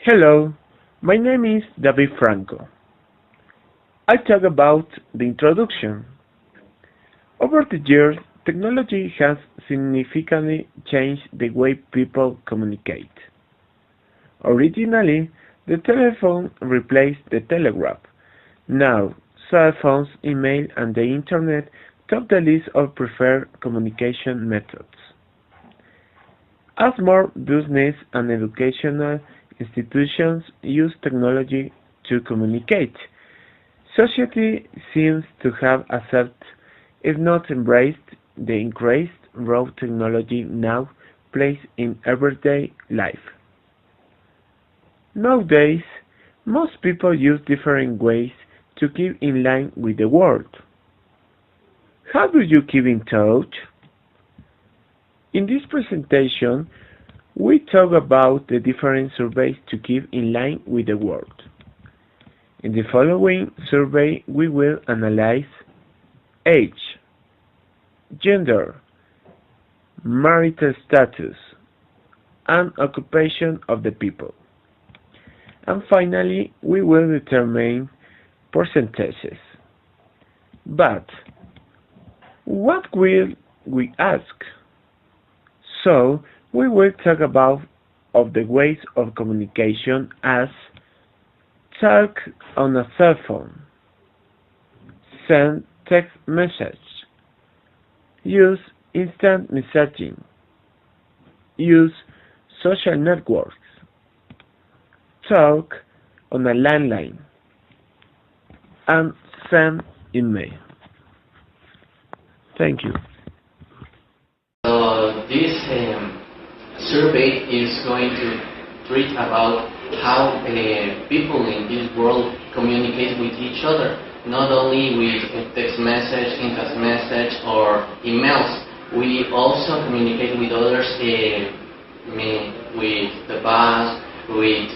Hello, my name is David Franco. I talk about the introduction. Over the years, technology has significantly changed the way people communicate. Originally, the telephone replaced the telegraph. Now, cell phones, email, and the internet top the list of preferred communication methods. As more business and educational institutions use technology to communicate, society seems to have accepted, if not embraced, the increased role technology now plays in everyday life. Nowadays, most people use different ways to keep in line with the world. How do you keep in touch? In this presentation, we talk about the different surveys to keep in line with the world. In the following survey, we will analyze age, gender, marital status, and occupation of the people. And finally, we will determine percentages. But what will we ask? So, we will talk about of the ways of communication as talk on a cell phone, send text message, use instant messaging, use social networks, talk on a landline, and send email. Thank you. This survey is going to treat about how people in this world communicate with each other, not only with text message, instant message, or emails. We also communicate with others with the bus, with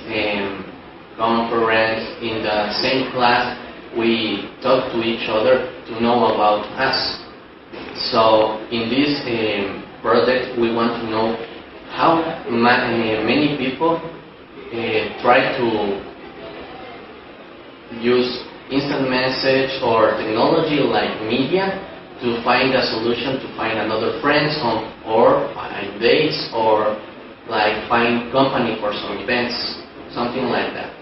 conference, in the same class. We talk to each other to know about us. So in this project, we want to know how many people try to use instant message or technology like media to find a solution to find another friend or find dates or like find company for some events, something like that.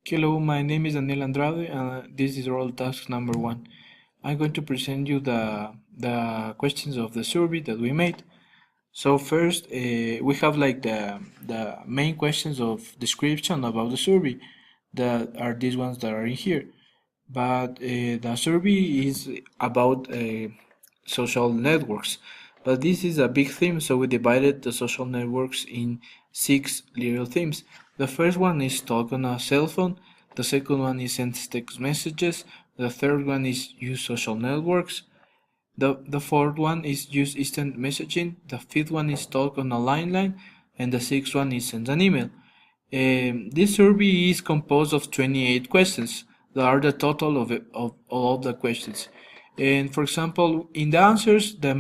Hello, my name is Daniel Andrade, and this is role task number 1. I'm going to present you the questions of the survey that we made. So first, we have like the main questions of description about the survey that are these ones that are in here. But the survey is about social networks. But this is a big theme, so we divided the social networks in 6 little themes. The first one is talk on a cell phone. The second one is send text messages. The third one is use social networks. The fourth one is use instant messaging. The fifth one is talk on a landline. And the sixth one is send an email. This survey is composed of 28 questions. That are the total of all the questions. And for example, in the answers, the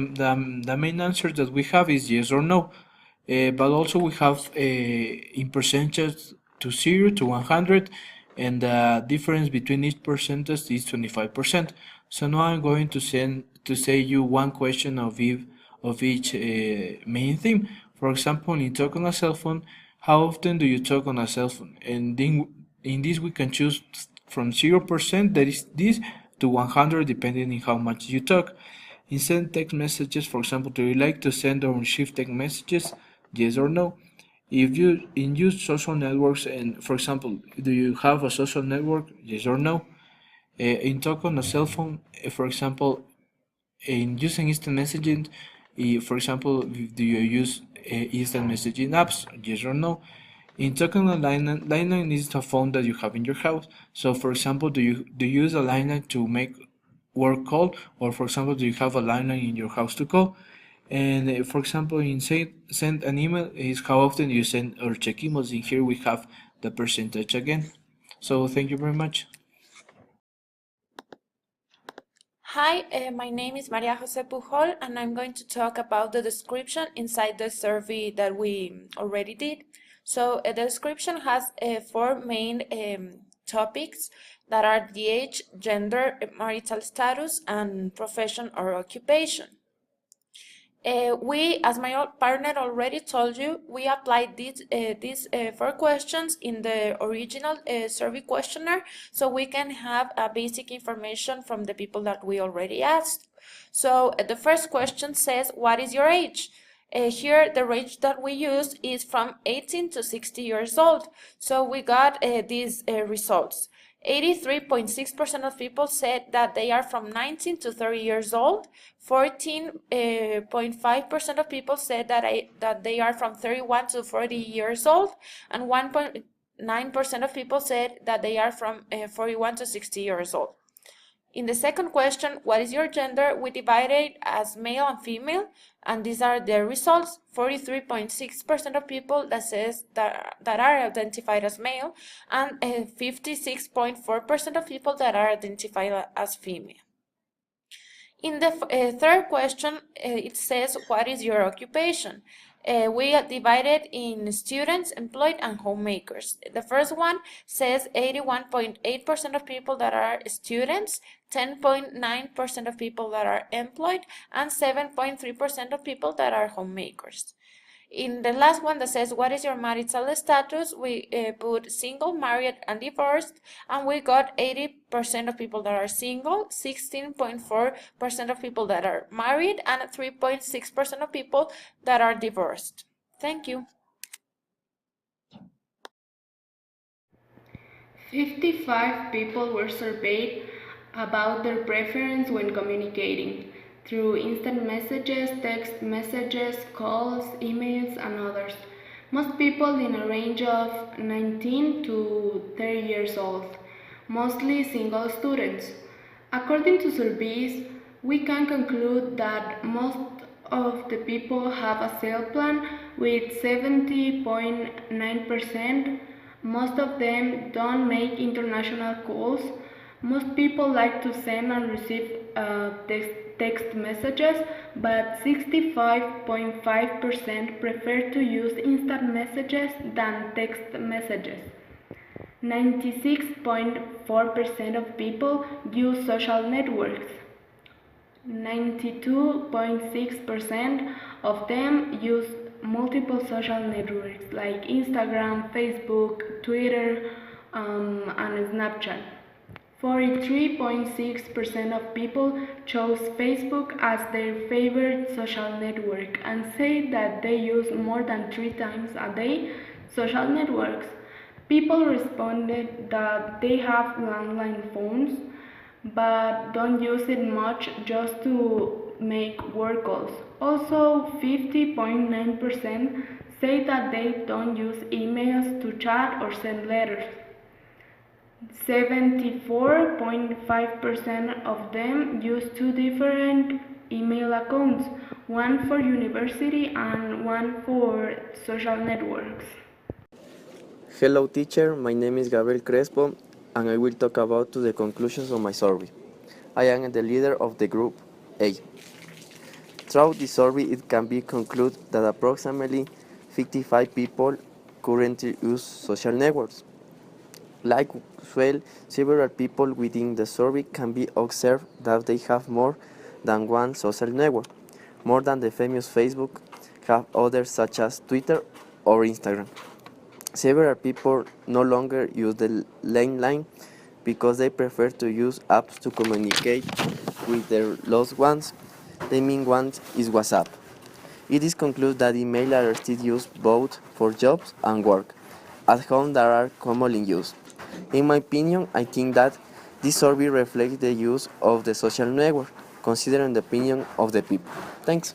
main answer that we have is yes or no. But also we have in percentage to 0 to 100, and the difference between each percentage is 25%. So now I'm going to say you one question of each main theme. For example, in talk on a cell phone, how often do you talk on a cell phone? And then in this we can choose from 0%, that is this, to 100, depending on how much you talk. In send text messages, for example, do you like to send or receive text messages? Yes or no. If you use social networks, and for example, do you have a social network? Yes or no. In talk on a cell phone, for example, in using instant messaging, for example, do you use instant messaging apps? Yes or no. In talking on landline is a phone that you have in your house. So, for example, do you use a landline to make work call, or for example, do you have a landline in your house to call? And for example, in send an email is how often you send or check emails. In here we have the percentage again. So thank you very much. Hi, my name is Maria Jose Pujol, and I'm going to talk about the description inside the survey that we already did. So the description has four main topics that are the age, gender, marital status, and profession or occupation. We, as my partner already told you, we applied these four questions in the original survey questionnaire, so we can have basic information from the people that we already asked. So the first question says, what is your age? Here, the range that we used is from 18 to 60 years old. So we got these results. 83.6% of people said that they are from 19 to 30 years old. 14.5% of people said that they are from 31 to 40 years old. And 1.9% of people said that they are from 41 to 60 years old. In the second question, what is your gender? We divided as male and female, and these are the results. 43.6% of people that are identified as male, and 56.4% of people that are identified as female. In the third question, it says, what is your occupation? We are divided in students, employed, and homemakers. The first one says 81.8% of people that are students, 10.9% of people that are employed, and 7.3% of people that are homemakers. In the last one that says, what is your marital status? We put single, married, and divorced, and we got 80% of people that are single, 16.4% of people that are married, and 3.6% of people that are divorced. Thank you. 55 people were surveyed about their preference when communicating through instant messages, text messages, calls, emails, and others. Most people in a range of 19 to 30 years old, mostly single students. According to surveys, we can conclude that most of the people have a cell plan with 70.9%. Most of them don't make international calls. Most people like to send and receive text messages, but 65.5% prefer to use instant messages than text messages. 96.4% of people use social networks. 92.6% of them use multiple social networks like Instagram, Facebook, Twitter, and Snapchat. 43.6% of people chose Facebook as their favorite social network and say that they use more than 3 times a day social networks. People responded that they have landline phones but don't use it much, just to make work calls. Also, 50.9% say that they don't use emails to chat or send letters. 74.5% of them use 2 different email accounts, one for university and one for social networks. Hello teacher, my name is Gabriel Crespo and I will talk about the conclusions of my survey. I am the leader of the group A. Through this survey, it can be concluded that approximately 55 people currently use social networks. Like well, several people within the survey can be observed that they have more than one social network. More than the famous Facebook, have others such as Twitter or Instagram. Several people no longer use the landline because they prefer to use apps to communicate with their loved ones. The main one is WhatsApp. It is concluded that email are still used both for jobs and work. At home, they are commonly used. In my opinion, I think that this survey reflects the use of the social network, considering the opinion of the people. Thanks.